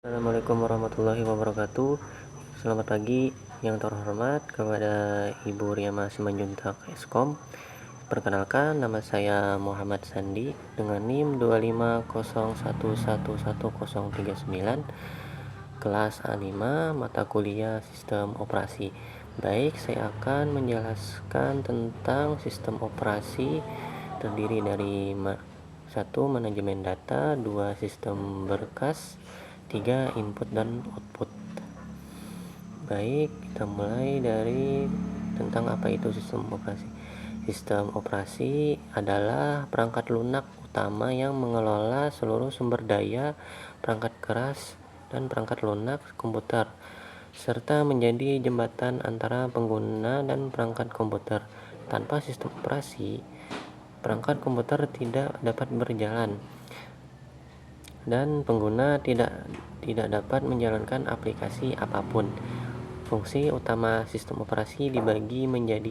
Assalamualaikum warahmatullahi wabarakatuh. Selamat pagi yang terhormat kepada Ibu Riama Simanjuntak Eskom. Perkenalkan, nama saya Muhammad Sandi dengan NIM 250111139, kelas A5, mata kuliah Sistem Operasi. Baik, saya akan menjelaskan tentang sistem operasi terdiri dari 1. Manajemen data, 2. Sistem berkas, 3. Input dan output. Baik, kita mulai dari tentang apa itu sistem operasi. Sistem operasi adalah perangkat lunak utama yang mengelola seluruh sumber daya perangkat keras dan perangkat lunak komputer, serta menjadi jembatan antara pengguna dan perangkat komputer. Tanpa sistem operasi, perangkat komputer tidak dapat berjalan dan pengguna tidak dapat menjalankan aplikasi apapun. Fungsi utama sistem operasi dibagi menjadi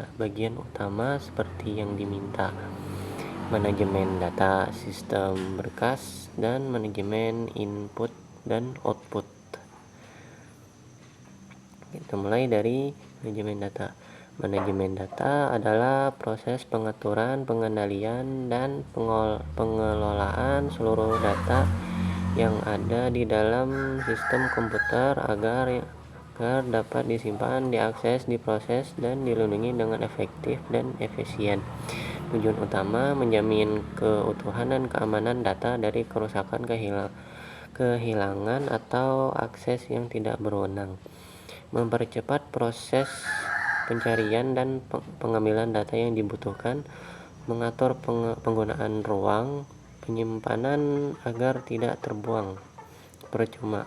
3 bagian utama seperti yang diminta: manajemen data, sistem berkas, dan manajemen input dan output. Kita mulai dari manajemen data. Manajemen data adalah proses pengaturan, pengendalian, dan pengelolaan seluruh data yang ada di dalam sistem komputer agar dapat disimpan, diakses, diproses, dan dilindungi dengan efektif dan efisien. Tujuan utama menjamin keutuhan dan keamanan data dari kerusakan, kehilangan, atau akses yang tidak berwenang. Mempercepat proses pencarian dan pengambilan data yang dibutuhkan. Mengatur penggunaan ruang penyimpanan agar tidak terbuang percuma.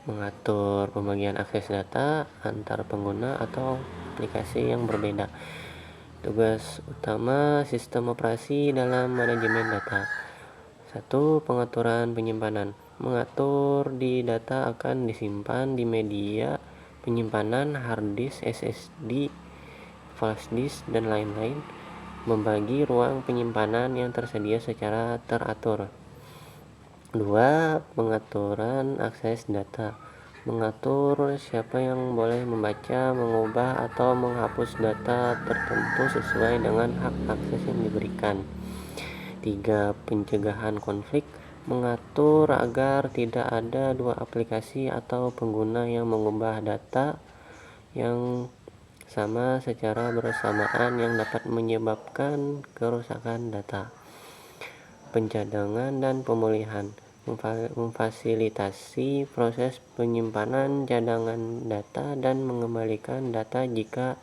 Mengatur pembagian akses data antar pengguna atau aplikasi yang berbeda. Tugas utama sistem operasi dalam manajemen data. 1. Pengaturan penyimpanan. Mengatur di data akan disimpan di media penyimpanan, hard disk, SSD, flash disk, dan lain-lain. Membagi ruang penyimpanan yang tersedia secara teratur. 2. Pengaturan akses data. Mengatur siapa yang boleh membaca, mengubah, atau menghapus data tertentu sesuai dengan hak akses yang diberikan. 3. Pencegahan konflik. Mengatur agar tidak ada dua aplikasi atau pengguna yang mengubah data yang sama secara bersamaan yang dapat menyebabkan kerusakan data. Pencadangan dan pemulihan. Memfasilitasi proses penyimpanan cadangan data dan mengembalikan data jika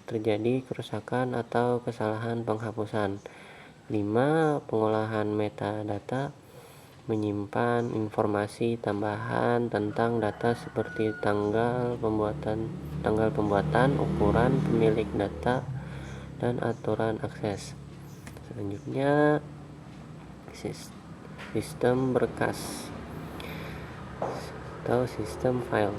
terjadi kerusakan atau kesalahan penghapusan. 5. Pengolahan metadata. Menyimpan informasi tambahan tentang data seperti tanggal pembuatan, ukuran pemilik data, dan aturan akses. Selanjutnya, sistem berkas atau sistem file.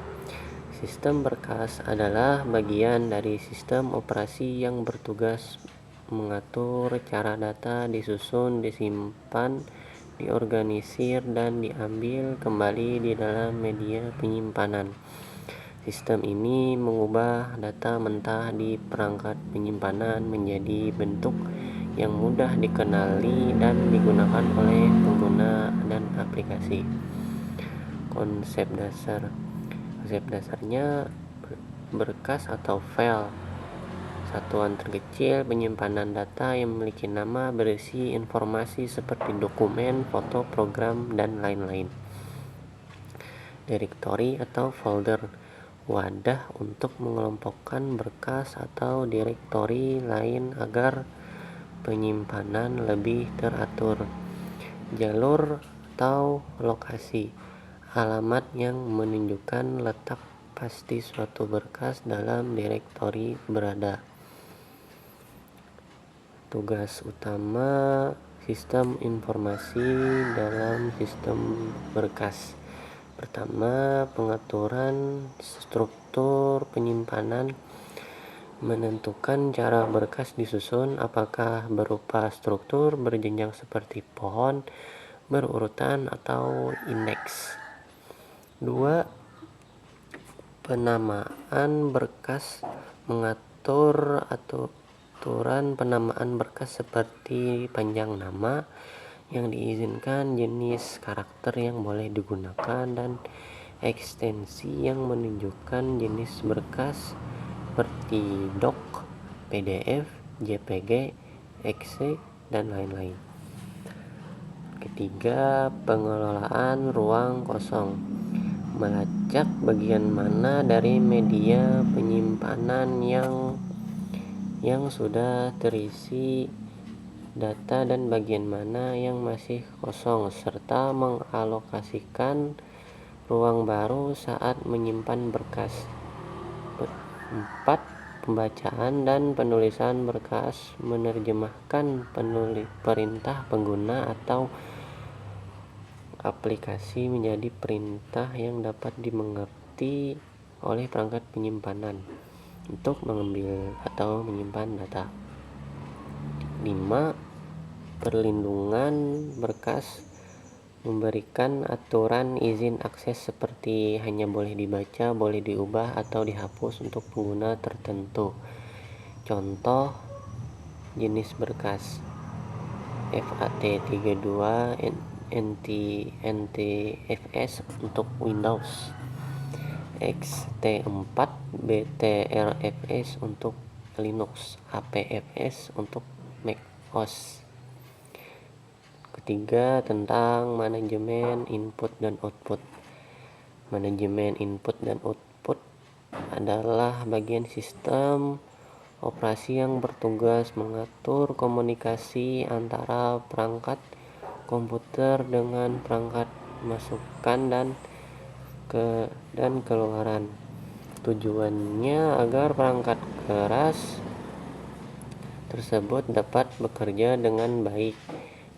Sistem berkas adalah bagian dari sistem operasi yang bertugas mengatur cara data disusun, disimpan, diorganisir, dan diambil kembali di dalam media penyimpanan. Sistem ini mengubah data mentah di perangkat penyimpanan menjadi bentuk yang mudah dikenali dan digunakan oleh pengguna dan aplikasi. Konsep dasarnya, berkas atau file, satuan terkecil penyimpanan data yang memiliki nama, berisi informasi seperti dokumen, foto, program, dan lain-lain. Direktori atau folder, wadah untuk mengelompokkan berkas atau direktori lain agar penyimpanan lebih teratur. Jalur atau lokasi, alamat yang menunjukkan letak pasti suatu berkas dalam direktori berada. Tugas utama sistem informasi dalam sistem berkas. Pertama, pengaturan struktur penyimpanan. Menentukan cara berkas disusun, apakah berupa struktur berjenjang seperti pohon, berurutan atau indeks. 2. Penamaan berkas mengatur aturan penamaan berkas seperti panjang nama yang diizinkan, jenis karakter yang boleh digunakan, dan ekstensi yang menunjukkan jenis berkas seperti doc, PDF, JPG, exe, dan lain-lain. Ketiga, pengelolaan ruang kosong. Melacak bagian mana dari media penyimpanan yang sudah terisi data dan bagian mana yang masih kosong, serta mengalokasikan ruang baru saat menyimpan berkas. 4. Pembacaan dan penulisan berkas. Menerjemahkan perintah pengguna atau aplikasi menjadi perintah yang dapat dimengerti oleh perangkat penyimpanan untuk mengambil atau menyimpan data. 5. Perlindungan berkas. Memberikan aturan izin akses seperti hanya boleh dibaca, boleh diubah, atau dihapus untuk pengguna tertentu. Contoh jenis berkas: FAT32 NTFS untuk Windows, XT4 BTRFS untuk Linux, APFS untuk macOS. Ketiga, tentang manajemen input dan output. Manajemen input dan output adalah bagian sistem operasi yang bertugas mengatur komunikasi antara perangkat komputer dengan perangkat masukan dan keluaran. Tujuannya agar perangkat keras tersebut dapat bekerja dengan baik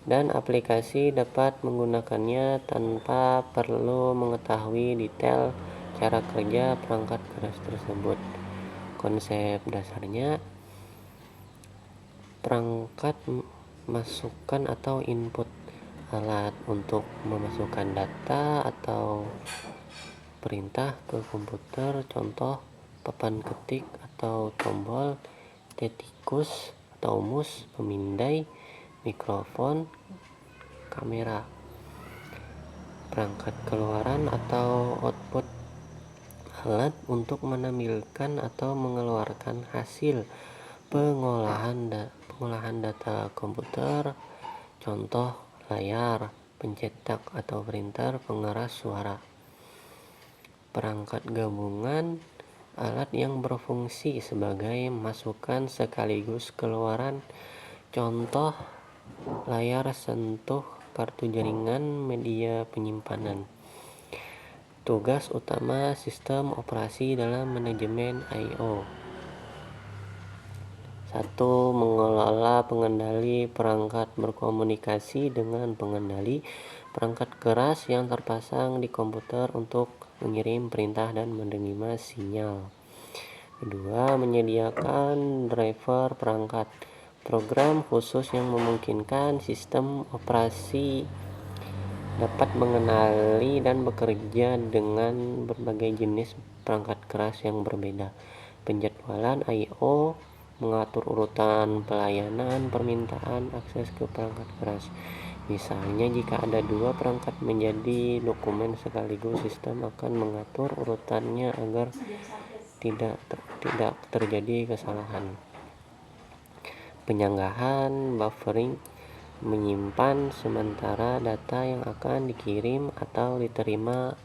dan aplikasi dapat menggunakannya tanpa perlu mengetahui detail cara kerja perangkat keras tersebut. Konsep dasarnya, perangkat masukan atau input, alat untuk memasukkan data atau perintah ke komputer, contoh papan ketik atau tombol, tikus atau mus, pemindai, mikrofon, kamera. Perangkat keluaran atau output, alat untuk menampilkan atau mengeluarkan hasil pengolahan data komputer, contoh layar, pencetak atau printer, pengeras suara. Perangkat gabungan, alat yang berfungsi sebagai masukan sekaligus keluaran, contoh layar sentuh, kartu jaringan, media penyimpanan. Tugas utama sistem operasi dalam manajemen I/O. 1. Mengelola pengendali perangkat berkomunikasi dengan pengendali perangkat keras yang terpasang di komputer untuk mengirim perintah dan menerima sinyal. 2. Menyediakan driver perangkat, program khusus yang memungkinkan sistem operasi dapat mengenali dan bekerja dengan berbagai jenis perangkat keras yang berbeda. Penjadwalan I/O, mengatur urutan pelayanan permintaan akses ke perangkat keras. Misalnya, jika ada 2 perangkat menjadi dokumen sekaligus, sistem akan mengatur urutannya agar tidak terjadi kesalahan. Penyanggahan, buffering, menyimpan sementara data yang akan dikirim atau diterima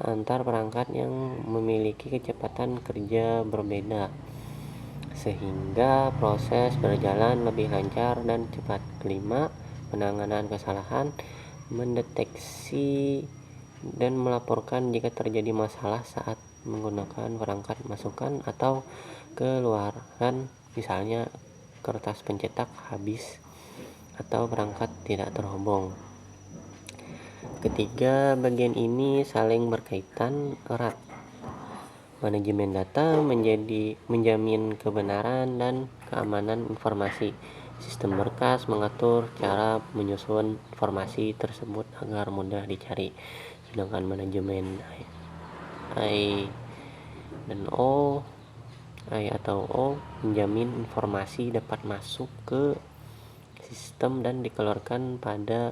antar perangkat yang memiliki kecepatan kerja berbeda, sehingga proses berjalan lebih lancar dan cepat. 5. Penanganan kesalahan, mendeteksi dan melaporkan jika terjadi masalah saat menggunakan perangkat masukan atau keluaran, misalnya kertas pencetak habis atau perangkat tidak terhubung. Ketiga, bagian ini saling berkaitan erat. Manajemen data menjamin kebenaran dan keamanan informasi. Sistem berkas mengatur cara menyusun informasi tersebut agar mudah dicari, sedangkan manajemen I dan O I atau O menjamin informasi dapat masuk ke sistem dan dikeluarkan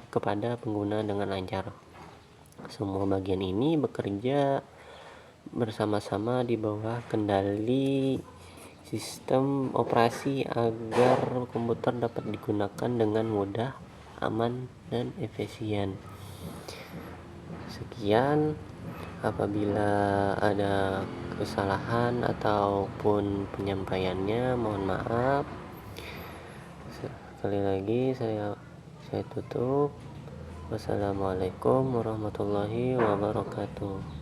kepada pengguna dengan lancar. Semua bagian ini bekerja bersama-sama di bawah kendali sistem operasi agar komputer dapat digunakan dengan mudah, aman, dan efisien. Sekian, apabila ada kesalahan ataupun penyampaiannya mohon maaf. Sekali lagi saya tutup. Wassalamualaikum warahmatullahi wabarakatuh.